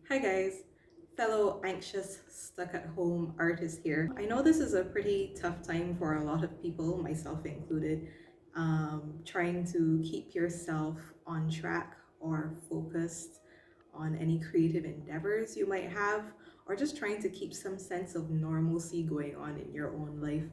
Hi guys, fellow anxious, stuck at home artist here. I know this is a pretty tough time for a lot of people, myself included, trying to keep yourself on track or focused on any creative endeavors you might have, or just trying to keep some sense of normalcy going on in your own life.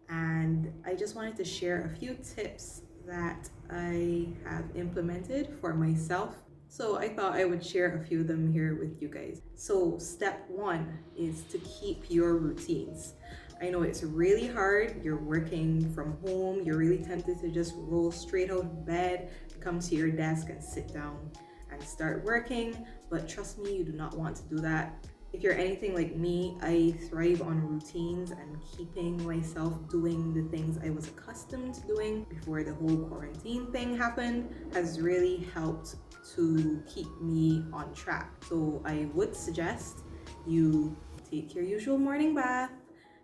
And I just wanted to share a few tips that I have implemented for myself. So I thought I would share a few of them here with you guys. So step one is to keep your routines. I know it's really hard. You're working from home. You're really tempted to just roll straight out of bed, come to your desk and sit down and start working. But trust me, you do not want to do that. If you're anything like me, I thrive on routines and keeping myself doing the things I was accustomed to doing before the whole quarantine thing happened has really helped to keep me on track. So I would suggest you take your usual morning bath,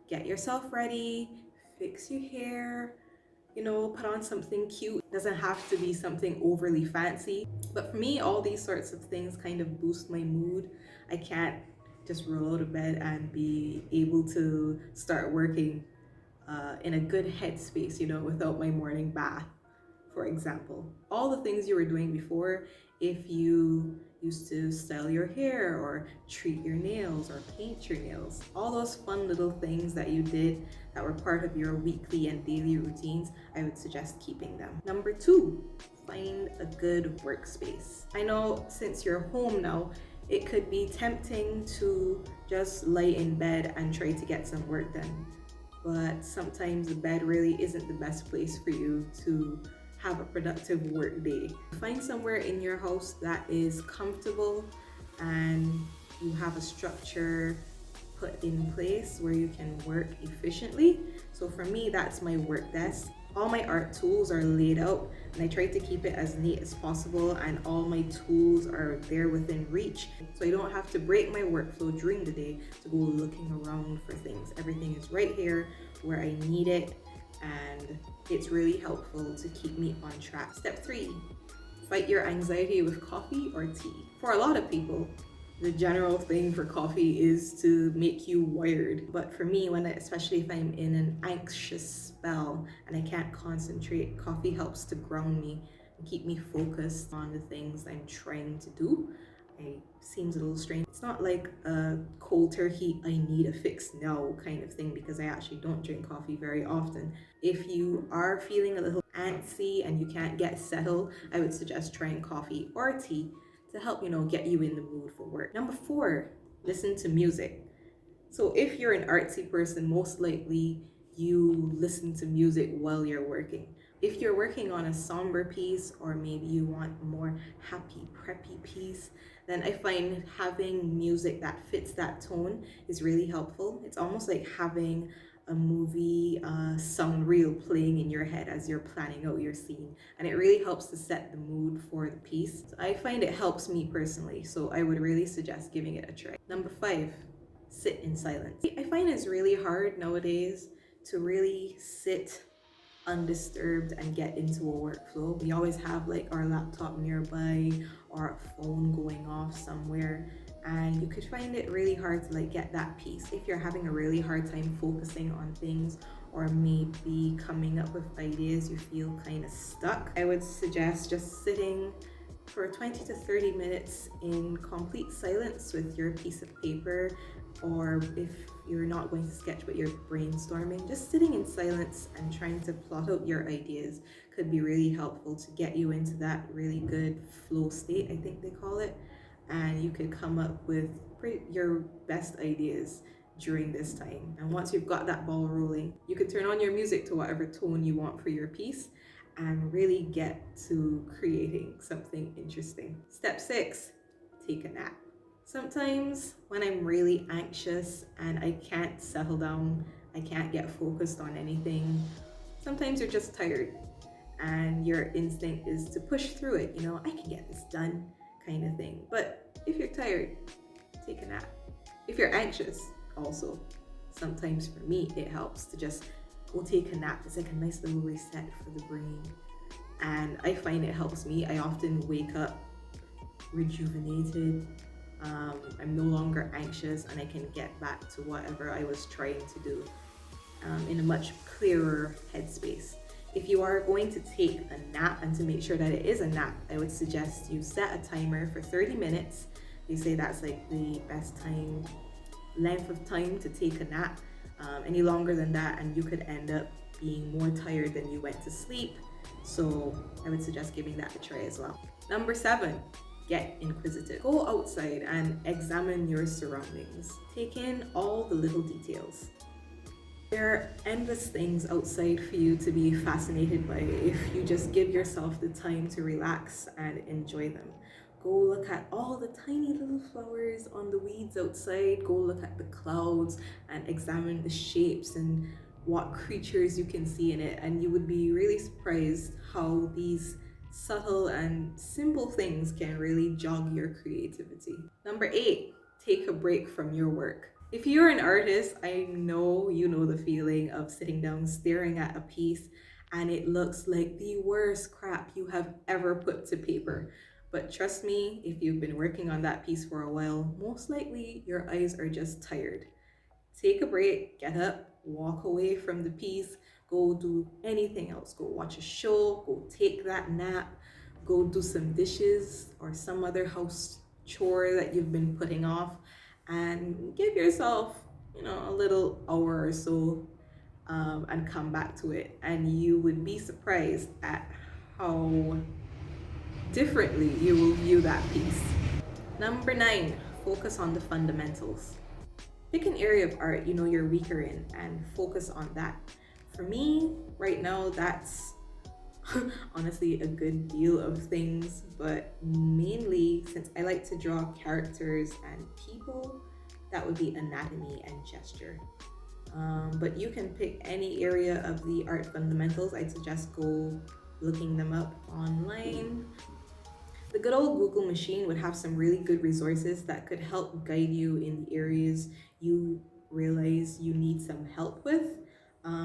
get yourself ready, fix your hair, put on something cute. It doesn't have to be something overly fancy. But for me, all these sorts of things kind of boost my mood. I can't just roll out of bed and be able to start working in a good headspace, without my morning bath, for example. All the things you were doing before, if you used to style your hair or treat your nails or paint your nails, all those fun little things that you did that were part of your weekly and daily routines, I would suggest keeping them. Number two, find a good workspace. I know since you're home now, it could be tempting to just lay in bed and try to get some work done. But sometimes the bed really isn't the best place for you to have a productive work day. Find somewhere in your house that is comfortable and you have a structure put in place where you can work efficiently. So for me, that's my work desk. All my art tools are laid out and I try to keep it as neat as possible, and all my tools are there within reach. So I don't have to break my workflow during the day to go looking around for things. Everything is right here where I need it, and it's really helpful to keep me on track. Step three, fight your anxiety with coffee or tea. For a lot of people, the general thing for coffee is to make you wired. But for me, especially if I'm in an anxious spell and I can't concentrate, coffee helps to ground me and keep me focused on the things I'm trying to do. It seems a little strange. It's not like a cold turkey, I need a fix now kind of thing, because I actually don't drink coffee very often. If you are feeling a little antsy and you can't get settled, I would suggest trying coffee or tea to help, get you in the mood for work. Number four, listen to music. So if you're an artsy person, most likely you listen to music while you're working. If you're working on a somber piece, or maybe you want a more happy, preppy piece, then I find having music that fits that tone is really helpful. It's almost like having a movie sound reel playing in your head as you're planning out your scene, and it really helps to set the mood for the piece. So I find it helps me personally, so I would really suggest giving it a try. Number five, sit in silence. I find it's really hard nowadays to really sit undisturbed and get into a workflow. We always have like our laptop nearby or a phone going off somewhere, and you could find it really hard to get that peace. If you're having a really hard time focusing on things, or maybe coming up with ideas, you feel kind of stuck, I would suggest just sitting for 20 to 30 minutes in complete silence with your piece of paper, or if you're not going to sketch but you're brainstorming, just sitting in silence and trying to plot out your ideas could be really helpful to get you into that really good flow state, I think they call it, and you could come up with your best ideas during this time. And once you've got that ball rolling, you could turn on your music to whatever tone you want for your piece and really get to creating something interesting. Step six, take a nap. Sometimes when I'm really anxious and I can't settle down, I can't get focused on anything, sometimes you're just tired and your instinct is to push through it, I can get this done kind of thing. But if you're tired, take a nap. If you're anxious, also, sometimes for me, it helps to just go take a nap. It's like a nice little reset for the brain. And I find it helps me. I often wake up rejuvenated, I'm no longer anxious, and I can get back to whatever I was trying to do in a much clearer headspace. If you are going to take a nap, and to make sure that it is a nap, I would suggest you set a timer for 30 minutes. They say that's like the best length of time to take a nap. Any longer than that and you could end up being more tired than you went to sleep. So I would suggest giving that a try as well. Number 7, get inquisitive. Go outside and examine your surroundings. Take in all the little details. There are endless things outside for you to be fascinated by if you just give yourself the time to relax and enjoy them. Go look at all the tiny little flowers on the weeds outside. Go look at the clouds and examine the shapes and what creatures you can see in it. And you would be really surprised how these subtle and simple things can really jog your creativity. Number 8, take a break from your work. If you're an artist, I know you know the feeling of sitting down staring at a piece and it looks like the worst crap you have ever put to paper. But trust me, if you've been working on that piece for a while, most likely your eyes are just tired. Take a break, get up, walk away from the piece, go do anything else. Go watch a show, go take that nap, go do some dishes or some other house chore that you've been putting off, and give yourself, a little hour or so and come back to it. And you would be surprised at how differently you will view that piece. Number 9, focus on the fundamentals. Pick an area of art you're weaker in and focus on that. For me, right now, that's honestly a good deal of things, but mainly since I like to draw characters and people, that would be anatomy and gesture. But you can pick any area of the art fundamentals. I'd suggest go looking them up online. The good old Google machine would have some really good resources that could help guide you in the areas you realize you need some help with.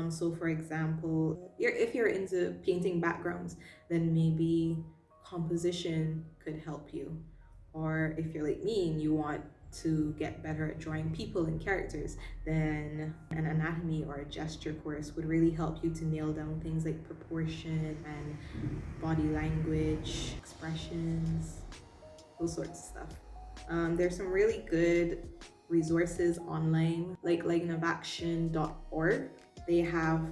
So for example, if you're into painting backgrounds, then maybe composition could help you. Or if you're like me and you want to get better at drawing people and characters, then an anatomy or a gesture course would really help you to nail down things like proportion and body language, expressions, those sorts of stuff. There's some really good resources online, like lineofaction.org. They have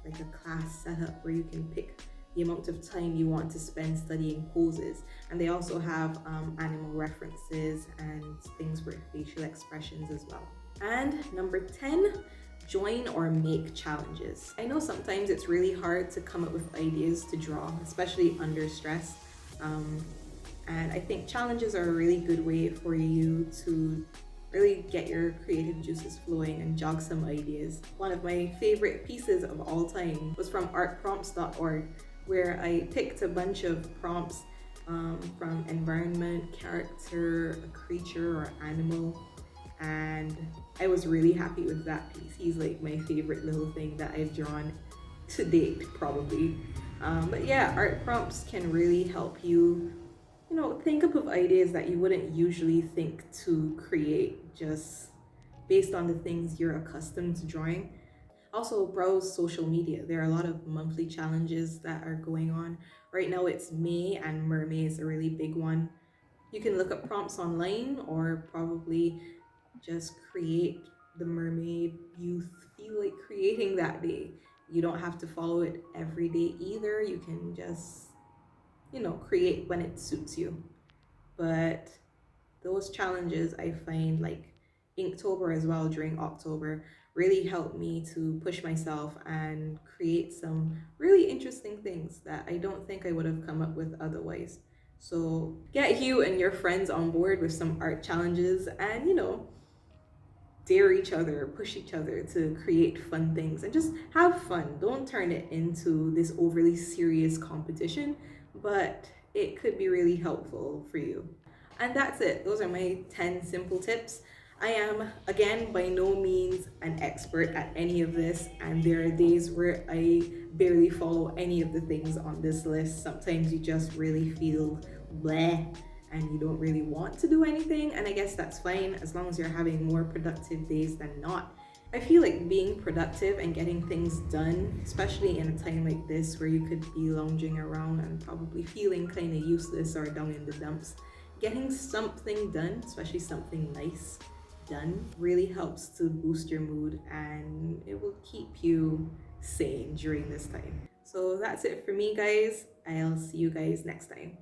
like a class set up where you can pick the amount of time you want to spend studying poses, and they also have animal references and things for facial expressions as well. And number 10, join or make challenges. I know sometimes it's really hard to come up with ideas to draw, especially under stress, and I think challenges are a really good way for you to really get your creative juices flowing and jog some ideas. One of my favorite pieces of all time was from artprompts.org, where I picked a bunch of prompts from environment, character, a creature or animal, and I was really happy with that piece. He's like my favorite little thing that I've drawn to date, probably. But yeah, art prompts can really help you think up of ideas that you wouldn't usually think to create just based on the things you're accustomed to drawing. Also, browse social media. There are a lot of monthly challenges that are going on. Right now it's May, and mermaid is a really big one. You can look up prompts online or probably just create the mermaid you feel like creating that day. You don't have to follow it every day either. You can just create when it suits you. But those challenges I find, like Inktober as well during October, really helped me to push myself and create some really interesting things that I don't think I would have come up with otherwise. So get you and your friends on board with some art challenges and dare each other, push each other to create fun things and just have fun. Don't turn it into this overly serious competition, but it could be really helpful for you. And that's it. Those are my 10 simple tips. I am, again, by no means an expert at any of this, and there are days where I barely follow any of the things on this list. Sometimes you just really feel bleh, and you don't really want to do anything, and I guess that's fine as long as you're having more productive days than not. I feel like being productive and getting things done, especially in a time like this where you could be lounging around and probably feeling kind of useless or down in the dumps, getting something done, especially something nice done, really helps to boost your mood, and it will keep you sane during this time. So that's it for me, guys. I'll see you guys next time.